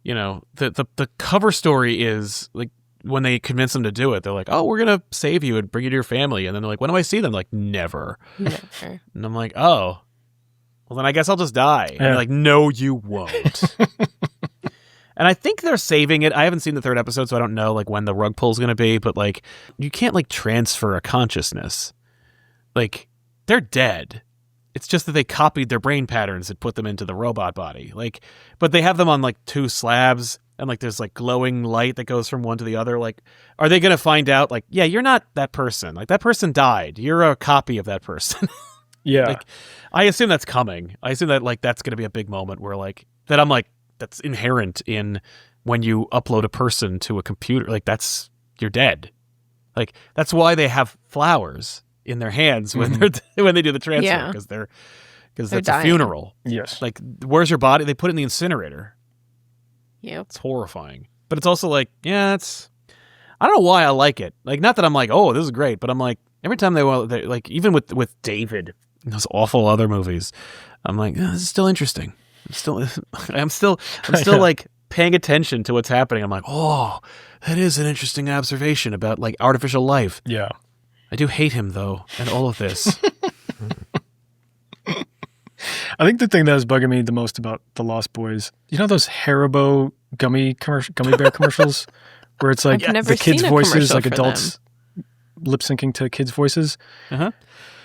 Speaker 2: you know, the cover story is like, when they convince them to do it, they're like, oh, we're going to save you and bring you to your family. And then they're like, when do I see them? Like, never.
Speaker 1: Never.
Speaker 2: And I'm like, oh, well, then I guess I'll just die. And they're like, no, you won't. And I think they're saving it. I haven't seen the third episode, so I don't know like when the rug pull's going to be. But like, you can't like transfer a consciousness. Like, they're dead. It's just that they copied their brain patterns and put them into the robot body. Like, but they have them on like two slabs, and like there's like glowing light that goes from one to the other. Like, are they going to find out? Like, yeah, you're not that person. Like, that person died. You're a copy of that person.
Speaker 3: Yeah.
Speaker 2: Like, I assume that's coming. I assume that like that's going to be a big moment where like that. I'm like, that's inherent in when you upload a person to a computer. Like, that's, you're dead. Like, that's why they have flowers in their hands when when they do the transfer, because that's
Speaker 1: dying.
Speaker 2: a funeral.
Speaker 3: Yes.
Speaker 2: Like, where's your body? They put it in the incinerator.
Speaker 1: Yep.
Speaker 2: It's horrifying. But it's also like, yeah, it's, I don't know why I like it. Like, not that I'm like, oh, this is great, but I'm like, every time they like, even with David, those awful other movies, I'm like, oh, this is still interesting. I'm still like paying attention to what's happening. I'm like, oh, that is an interesting observation about like artificial life.
Speaker 3: Yeah.
Speaker 2: I do hate him though, and all of this.
Speaker 3: I think the thing that was bugging me the most about the Lost Boys, you know those Haribo gummy bear commercials where it's like
Speaker 1: I've never
Speaker 3: the kids'
Speaker 1: seen a
Speaker 3: voices,
Speaker 1: commercial
Speaker 3: like
Speaker 1: for
Speaker 3: adults lip syncing to kids' voices.
Speaker 2: Uh-huh.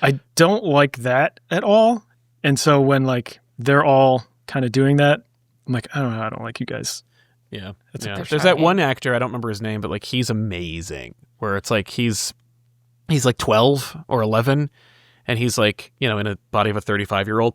Speaker 3: I don't like that at all. And so when like they're all kind of doing that, I'm like, I don't know, I don't like you guys.
Speaker 2: Yeah.
Speaker 3: That's
Speaker 2: There's that one actor, I don't remember his name, but like he's amazing. Where it's like he's like 12 or 11, and he's like, you know, in a body of a 35-year-old,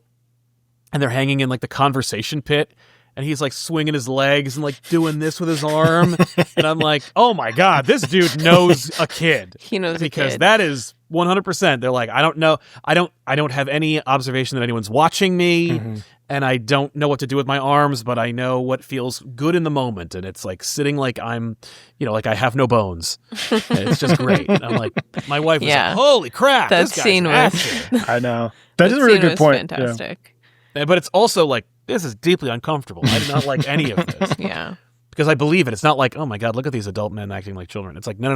Speaker 2: and they're hanging in like the conversation pit, and he's like swinging his legs and like doing this with his arm, and I'm like, oh my god, this dude knows a kid.
Speaker 1: He knows
Speaker 2: because
Speaker 1: a kid.
Speaker 2: that is 100%. They're like, I don't know, I don't have any observation that anyone's watching me. And I don't know what to do with my arms, but I know what feels good in the moment. And it's like sitting like I'm, you know, like I have no bones. And it's just great. And I'm like, my wife was like, holy crap.
Speaker 1: That
Speaker 2: this guy's
Speaker 1: scene was
Speaker 2: acting.
Speaker 3: I know. That is a really good
Speaker 1: was
Speaker 3: point.
Speaker 1: Fantastic.
Speaker 2: But it's also like, this is deeply uncomfortable. I do not like any of this.
Speaker 1: Yeah.
Speaker 2: Because I believe it. It's not like, oh my God, look at these adult men acting like children. It's like, no.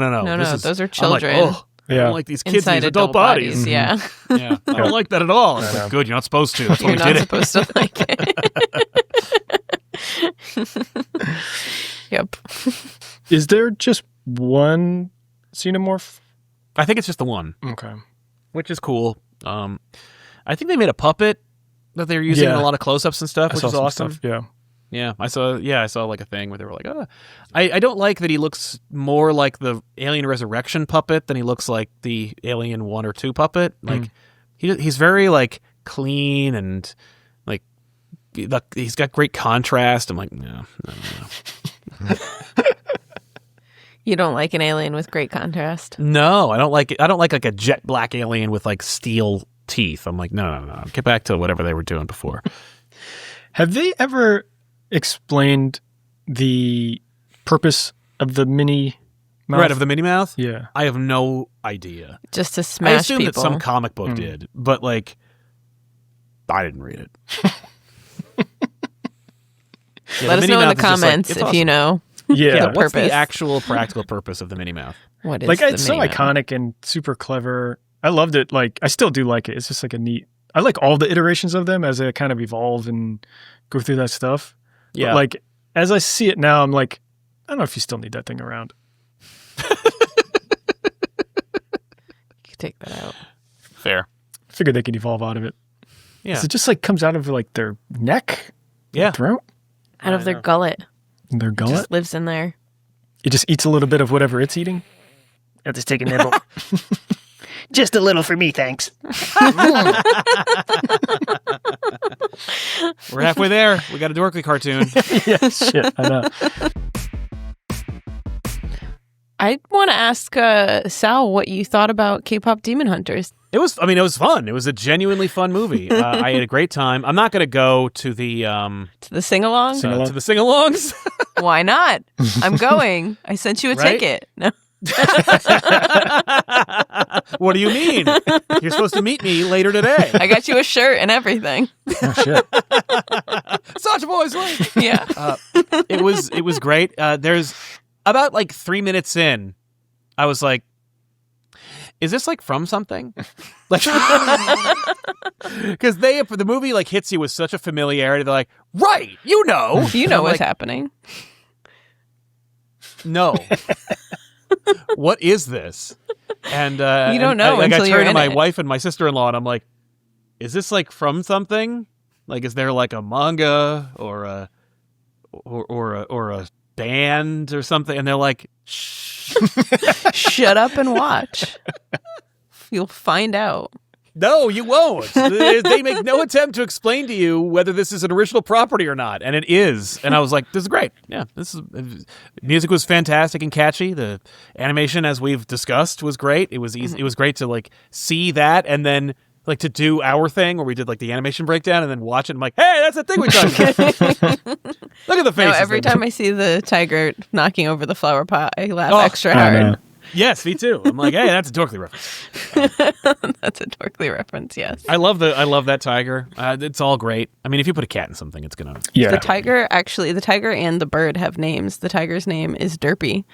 Speaker 1: Those are children.
Speaker 2: I'm like, oh, I
Speaker 3: Yeah.
Speaker 2: don't like these kids in
Speaker 1: Inside
Speaker 2: these adult bodies.
Speaker 1: Yeah.
Speaker 2: Yeah, I don't like that at all. It's like, good, you're not supposed to. That's why
Speaker 1: You're
Speaker 2: we
Speaker 1: not
Speaker 2: did
Speaker 1: supposed to like it. Yep.
Speaker 3: Is there just one xenomorph?
Speaker 2: I think it's just the one,
Speaker 3: Okay.
Speaker 2: which is cool. I think they made a puppet that they were using in a lot of close-ups and stuff,
Speaker 3: I
Speaker 2: which
Speaker 3: saw
Speaker 2: is
Speaker 3: some
Speaker 2: awesome.
Speaker 3: stuff. Yeah.
Speaker 2: Yeah, I saw like a thing where they were like, oh. I don't like that he looks more like the Alien Resurrection puppet than he looks like the Alien 1 or 2 puppet. Like he's very like clean and like he's got great contrast. I'm like, no.
Speaker 1: You don't like an alien with great contrast?
Speaker 2: No, I don't like it. I don't like a jet black alien with like steel teeth. I'm like, no. Get back to whatever they were doing before.
Speaker 3: Have they ever explained the purpose of the mini mouth?
Speaker 2: Right, of the Minnie Mouth?
Speaker 3: Yeah.
Speaker 2: I have no idea.
Speaker 1: Just to
Speaker 2: I
Speaker 1: smash
Speaker 2: assume
Speaker 1: people.
Speaker 2: that some comic book did, but like, I didn't read it. Yeah,
Speaker 1: Let us
Speaker 2: Minnie
Speaker 1: know in the
Speaker 2: Mouth is just, like,
Speaker 1: comments
Speaker 2: it's
Speaker 1: if
Speaker 2: awesome.
Speaker 1: you know.
Speaker 3: Yeah.
Speaker 2: What's
Speaker 1: purpose.
Speaker 2: the actual practical purpose of the Minnie Mouth?
Speaker 1: What is
Speaker 3: Like,
Speaker 1: the
Speaker 3: it's so
Speaker 1: Minnie Mouth?
Speaker 3: iconic and super clever. I loved it. Like, I still do like it. It's just like a neat. I like all the iterations of them as they kind of evolve and go through that stuff.
Speaker 2: Yeah.
Speaker 3: But like, as I see it now, I'm like, I don't know if you still need that thing around.
Speaker 1: You can take that out.
Speaker 2: Fair.
Speaker 3: I figured they could evolve out of it.
Speaker 2: Yeah.
Speaker 3: 'Cause it just like comes out of like their neck,
Speaker 2: Yeah.
Speaker 3: throat,
Speaker 1: Out of their gullet.
Speaker 3: their gullet.
Speaker 1: Just lives in there.
Speaker 3: It just eats a little bit of whatever it's eating.
Speaker 9: I'll just take a nibble. Just a little for me, thanks.
Speaker 2: We're halfway there. We got a Dorkly cartoon.
Speaker 3: Yeah, shit. I know.
Speaker 1: I want to ask Sal what you thought about K-pop Demon Hunters.
Speaker 2: It was fun. It was a genuinely fun movie. I had a great time. I'm not going to go to the
Speaker 1: To the sing-along?
Speaker 2: to the sing-alongs.
Speaker 1: Why not? I'm going. I sent you a
Speaker 2: Right?
Speaker 1: ticket. No.
Speaker 2: What do you mean? You're supposed to meet me later today.
Speaker 1: I got you a shirt and everything.
Speaker 3: Oh, shit.
Speaker 2: Such boys, wait.
Speaker 1: Yeah.
Speaker 2: It was great. There's about like 3 minutes in, I was like, is this like from something? Like, because the movie like hits you with such a familiarity. They're like, right, you know
Speaker 1: You know
Speaker 2: I'm
Speaker 1: what's
Speaker 2: like,
Speaker 1: happening.
Speaker 2: No. What is this? And
Speaker 1: You don't know
Speaker 2: I
Speaker 1: until
Speaker 2: turn
Speaker 1: you're
Speaker 2: to
Speaker 1: in
Speaker 2: my
Speaker 1: it.
Speaker 2: wife and my sister-in-law, and I'm like, is this like from something? Like, is there like a manga or a band or something? And they're like, shh.
Speaker 1: Shut up and watch. You'll find out.
Speaker 2: No, you won't. They make no attempt to explain to you whether this is an original property or not, and it is. And I was like, "This is great. Yeah, music was fantastic and catchy. The animation, as we've discussed, was great. It was easy. It was great to like see that, and then like to do our thing where we did like the animation breakdown, and then watch it. And I'm like, hey, that's the thing we talked about. Look at the faces.
Speaker 1: No, every time I see the tiger knocking over the flower pot, I laugh
Speaker 2: Oh,
Speaker 1: extra
Speaker 3: I know.
Speaker 1: hard.
Speaker 2: Yes, me too. I'm like, hey, that's a Dorkly reference.
Speaker 1: That's a Dorkly reference, yes.
Speaker 2: I love that tiger. It's all great. I mean, if you put a cat in something, it's gonna.
Speaker 3: Yeah.
Speaker 1: The tiger and the bird have names. The tiger's name is Derpy,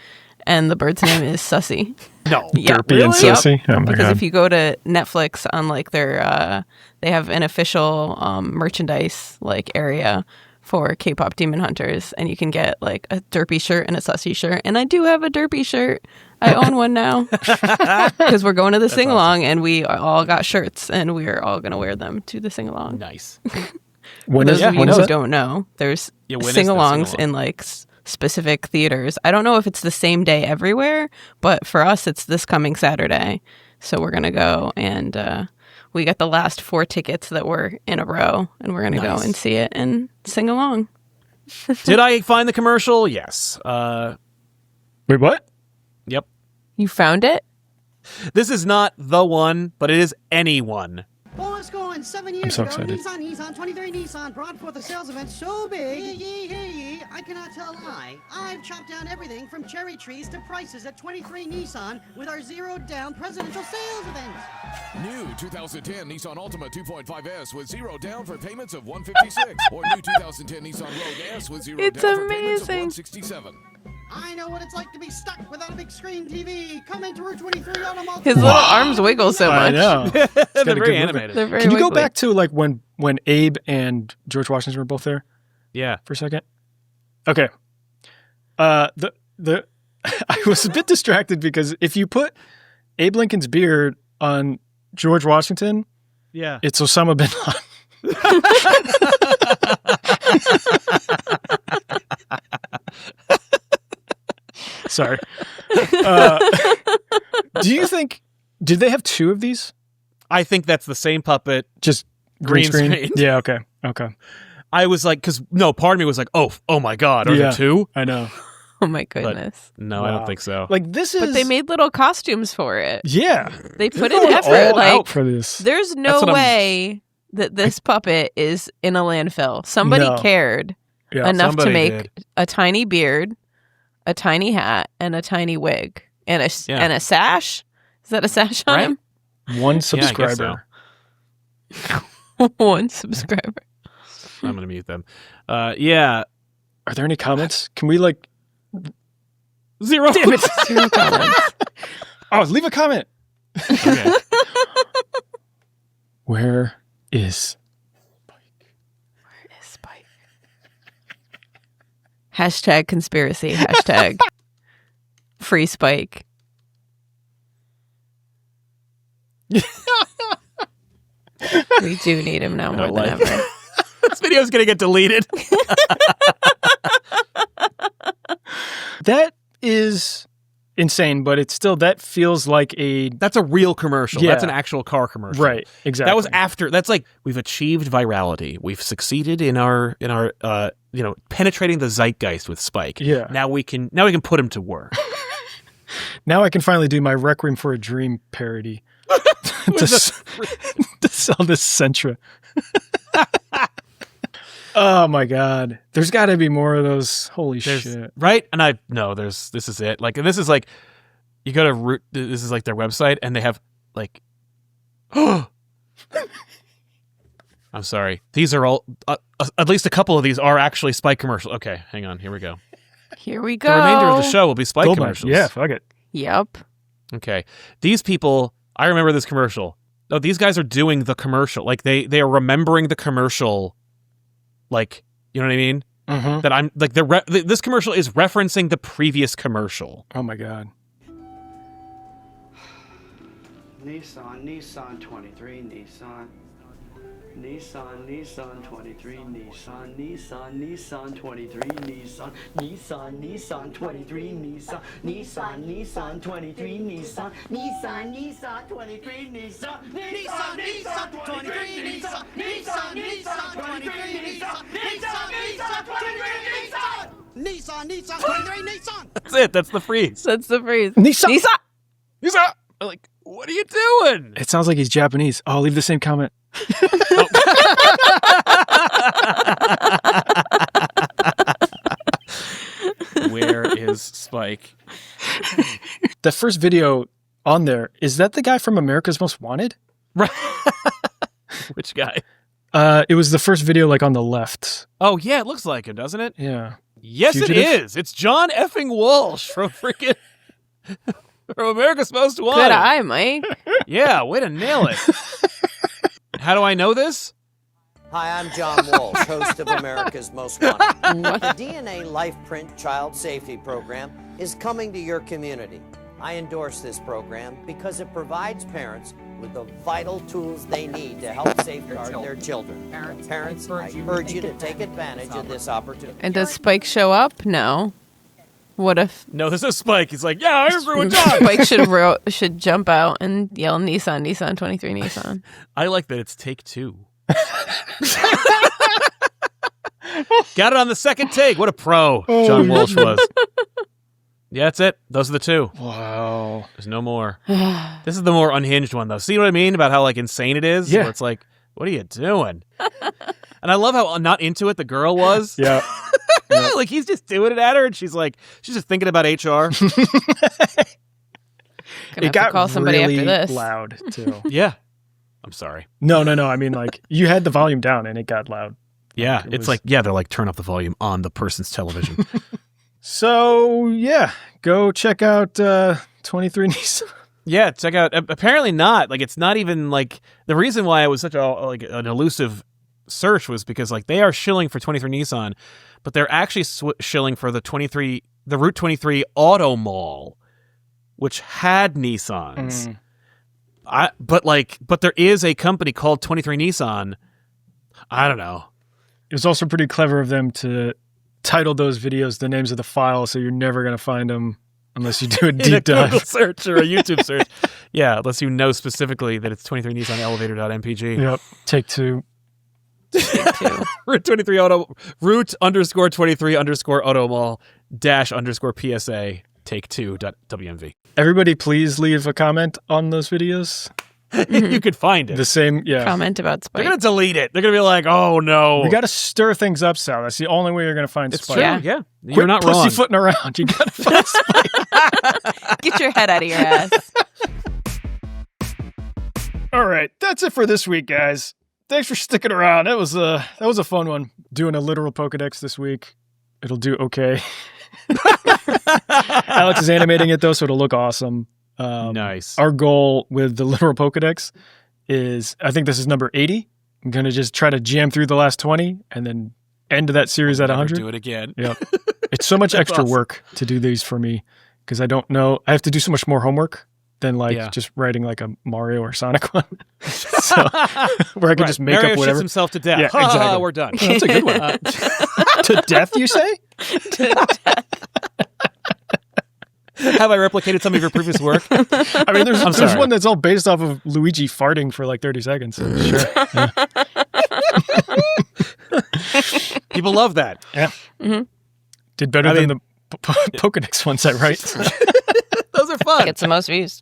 Speaker 1: and the bird's name is Sussy.
Speaker 2: No.
Speaker 1: Yeah,
Speaker 3: Derpy and
Speaker 1: Yep.
Speaker 3: Sussy? Oh my
Speaker 1: Because
Speaker 3: God.
Speaker 1: if you go to Netflix on like their, they have an official merchandise like area for K-pop Demon Hunters, and you can get like a Derpy shirt and a Sussy shirt. And I do have a Derpy shirt. I own one now because we're going to the sing-along, and we all got shirts, and we're all going to wear them to the sing-along.
Speaker 2: Nice.
Speaker 3: When
Speaker 1: Those
Speaker 3: is,
Speaker 1: of you
Speaker 3: when is
Speaker 1: who
Speaker 3: it?
Speaker 1: don't know, there's
Speaker 2: Yeah, when is the
Speaker 1: sing-alongs
Speaker 2: sing-along?
Speaker 1: in like specific theaters. I don't know if it's the same day everywhere, but for us, it's this coming Saturday. So we're going to go, and we got the last 4 tickets that were in a row, and we're going to go
Speaker 2: Nice.
Speaker 1: and see it and sing along.
Speaker 2: Did I find the commercial? Yes.
Speaker 3: Wait, what?
Speaker 2: Yep.
Speaker 1: You found it?
Speaker 2: This is not the one, but it is any one.
Speaker 7: Who is
Speaker 10: us going 7 years
Speaker 3: so
Speaker 10: ago.
Speaker 3: excited.
Speaker 10: Nissan, 23 Nissan brought forth a sales event so big. Hear ye, I cannot tell a lie. I've chopped down everything from cherry trees to prices at 23 Nissan with our zero down presidential sales event.
Speaker 11: New 2010 Nissan Altima 2.5S with zero down for payments of $156, or new 2010 Nissan Rogue S with zero
Speaker 1: It's
Speaker 11: down for payments of
Speaker 1: amazing.
Speaker 11: $167.
Speaker 10: I know what it's like to be stuck without a big screen TV. Coming to Route 23 on a multi.
Speaker 1: His little arms wiggle so
Speaker 3: I
Speaker 1: much.
Speaker 3: know.
Speaker 2: They're
Speaker 3: got a
Speaker 2: very
Speaker 3: good movement.
Speaker 2: animated.
Speaker 1: They're very
Speaker 3: Can you go
Speaker 1: wiggly.
Speaker 3: back to like when Abe and George Washington were both there
Speaker 2: Yeah.
Speaker 3: for a second? Okay. The I was a bit distracted because if you put Abe Lincoln's beard on George Washington,
Speaker 2: Yeah.
Speaker 3: it's Osama bin Laden. Sorry. Do you think, did they have two of these?
Speaker 2: I think that's the same puppet.
Speaker 3: Just
Speaker 2: Green screen.
Speaker 3: Yeah, okay.
Speaker 2: I was like, because no, part of me was like, oh my God, are there two?
Speaker 3: I know.
Speaker 1: Oh my goodness.
Speaker 2: No, I don't think so.
Speaker 3: Like this is.
Speaker 1: But they made little costumes for it.
Speaker 3: Yeah.
Speaker 1: They
Speaker 3: They're
Speaker 1: put in
Speaker 3: going
Speaker 1: effort.
Speaker 3: all
Speaker 1: Like
Speaker 3: out for this.
Speaker 1: there's no
Speaker 2: That's what I'm-
Speaker 1: way that this puppet is in a landfill. Somebody
Speaker 3: No.
Speaker 1: cared
Speaker 3: Yeah.
Speaker 1: enough to
Speaker 2: somebody
Speaker 1: make
Speaker 2: did.
Speaker 1: a tiny beard, a tiny hat, and a tiny wig. And a sash? Is that a sash on
Speaker 2: Right?
Speaker 1: him?
Speaker 3: One
Speaker 2: Yeah, I guess
Speaker 3: subscriber.
Speaker 1: One subscriber.
Speaker 2: I'm going to mute them. Yeah.
Speaker 3: Are there any comments? Can we like.
Speaker 2: Zero.
Speaker 3: Damn it.
Speaker 1: Zero comments.
Speaker 3: Oh, leave a comment.
Speaker 2: Okay.
Speaker 3: Where is.
Speaker 1: Spike. Hashtag conspiracy. Hashtag free Spike. We do need him now more than ever.
Speaker 2: This video's going to get deleted.
Speaker 3: That is insane, but it's still, that feels like a.
Speaker 2: That's a real commercial.
Speaker 3: Yeah.
Speaker 2: That's an actual car commercial.
Speaker 3: Right, exactly.
Speaker 2: That was after. That's like we've achieved virality. We've succeeded in our penetrating the zeitgeist with Spike.
Speaker 3: Yeah.
Speaker 2: Now we can put him to work.
Speaker 3: Now I can finally do my Requiem for a Dream parody to sell this Sentra. Oh my God. There's got to be more of those. Holy shit.
Speaker 2: Right? And this is it. Like, and this is like, you go to Root, this is like their website, and they have like, I'm sorry. These are all, at least a couple of these are actually Spike commercials. Okay, hang on. Here we go.
Speaker 1: Here we go.
Speaker 2: The remainder of the show will be Spike
Speaker 3: Gold mine.
Speaker 2: commercials.
Speaker 3: Yeah, fuck it.
Speaker 1: Yep.
Speaker 2: Okay. These people, I remember this commercial. Oh, these guys are doing the commercial. Like they are remembering the commercial. Like, you know what I mean?
Speaker 3: Mm-hmm.
Speaker 2: That I'm like this commercial is referencing the previous commercial.
Speaker 3: Oh my God.
Speaker 10: Nissan 23 Nissan 23 Nissan 23 Nissan 23 Nissan 23 Nissan 23 Nissan.
Speaker 2: That's it. That's the freeze.
Speaker 1: That's the phrase.
Speaker 3: Nissan.
Speaker 2: Nissan. I'm like, what are you doing?
Speaker 3: It sounds like he's Japanese. Oh, I'll leave the same comment.
Speaker 2: Where is Spike?
Speaker 3: The first video on there, is that the guy from America's Most Wanted?
Speaker 2: Right. Which guy?
Speaker 3: It was the first video like on the left.
Speaker 2: Oh yeah, it looks like him, doesn't it?
Speaker 3: Yeah.
Speaker 2: Yes,
Speaker 3: Fugitive?
Speaker 2: it is. It's John effing Walsh from freaking from America's Most Wanted.
Speaker 1: Good eye, Mike.
Speaker 2: Yeah, way to nail it. How do I know this?
Speaker 12: Hi, I'm John Walsh, host of America's Most Wanted. The DNA Life Print Child Safety Program is coming to your community. I endorse this program because it provides parents with the vital tools they need to help safeguard their children. Parents, I urge you to take advantage of this opportunity.
Speaker 1: And does Spike show up? No. What if
Speaker 2: No, this is Spike. He's like, yeah, I agree with John.
Speaker 1: Spike should jump out and yell Nissan 23 Nissan.
Speaker 2: I like that it's take two. Got it on the second take. What a pro John Walsh was. Yeah, that's it. Those are the two.
Speaker 3: Wow.
Speaker 2: There's no more. This is the more unhinged one, though. See what I mean about how like insane it is?
Speaker 3: Yeah.
Speaker 2: Where it's like, What are you doing? And I love how not into it the girl was.
Speaker 3: Yeah.
Speaker 2: Like he's just doing it at her, and she's just thinking about HR.
Speaker 1: It got call somebody
Speaker 3: really
Speaker 1: after this.
Speaker 3: loud too.
Speaker 2: Yeah. I'm sorry.
Speaker 3: No. I mean, like you had the volume down and it got loud.
Speaker 2: Yeah. They're like, turn up the volume on the person's television.
Speaker 3: So yeah, go check out 23 Nissan.
Speaker 2: Yeah, check out. Apparently not. Like it's not even like the reason why it was such an elusive search was because like they are shilling for 23 Nissan, but they're actually shilling for the Route 23 Auto Mall, which had Nissans. But there is a company called 23 Nissan. I don't know.
Speaker 3: It was also pretty clever of them to title those videos the names of the files, so you're never going to find them unless you do a deep dive.
Speaker 2: Google search or a YouTube search. Yeah, unless you know specifically that it's 23 Nissan elevator.mpg.
Speaker 3: Yep. Take two.
Speaker 2: Route 23 Auto Route _23 Auto Mall _PSA take 2.wmv.
Speaker 3: Everybody please leave a comment on those videos.
Speaker 2: You could find it.
Speaker 3: The same, yeah.
Speaker 1: Comment about Spike.
Speaker 2: They're going to delete it. They're going to be like, oh no.
Speaker 3: We got to stir things up, Sal. That's the only way you're going to find
Speaker 2: It's
Speaker 3: Spike.
Speaker 2: true, yeah. You're
Speaker 3: Quit
Speaker 2: not wrong.
Speaker 3: pussyfooting around. You got to find Spike.
Speaker 1: Get your head out of your ass.
Speaker 3: All right, that's it for this week, guys. Thanks for sticking around. That was a fun one. Doing a literal Pokedex this week. It'll do okay. Alex is animating it though, so it'll look awesome.
Speaker 2: Nice.
Speaker 3: Our goal with the literal Pokedex is, I think this is number 80. I'm going to just try to jam through the last 20 and then end that series at 100.
Speaker 2: Do it again.
Speaker 3: Yeah. It's so much extra
Speaker 2: awesome.
Speaker 3: work to do these for me because I don't know. I have to do so much more homework than just writing like a Mario or Sonic one. So, where I can just make
Speaker 2: Mario
Speaker 3: up whatever.
Speaker 2: shits himself to death.
Speaker 3: Yeah, exactly.
Speaker 2: We're done.
Speaker 3: Oh, that's a good one. To death, you say?
Speaker 2: Have I replicated some of your previous work?
Speaker 3: I mean, there's one that's all based off of Luigi farting for like 30 seconds. So sure. Yeah.
Speaker 2: People love that.
Speaker 3: Yeah. Mm-hmm. Did better than the Pokedex ones, right?
Speaker 2: Those are fun.
Speaker 1: Gets the most views.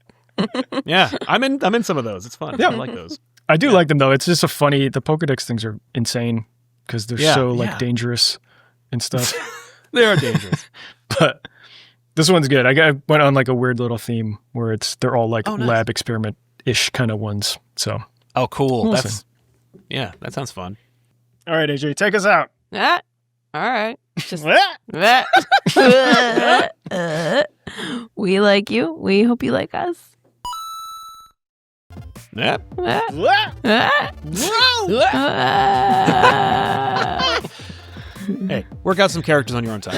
Speaker 2: Yeah, I'm in some of those. It's fun.
Speaker 3: Yeah.
Speaker 2: I like those.
Speaker 3: I do like them though. It's just the Pokedex things are insane because they're so dangerous and stuff.
Speaker 2: They are dangerous.
Speaker 3: But this one's good. I went on like a weird little theme where they're all like
Speaker 2: nice.
Speaker 3: lab experiment-ish kind of ones. So.
Speaker 2: Oh, cool.
Speaker 3: Awesome.
Speaker 2: That sounds fun.
Speaker 3: All right, AJ, take us out.
Speaker 1: All right. Just we like you. We hope you like us.
Speaker 2: Hey, work out some characters on your own time.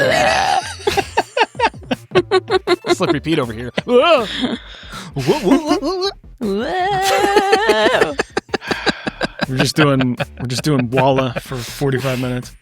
Speaker 2: Slippery Pete over here.
Speaker 3: We're just doing Walla for 45 minutes.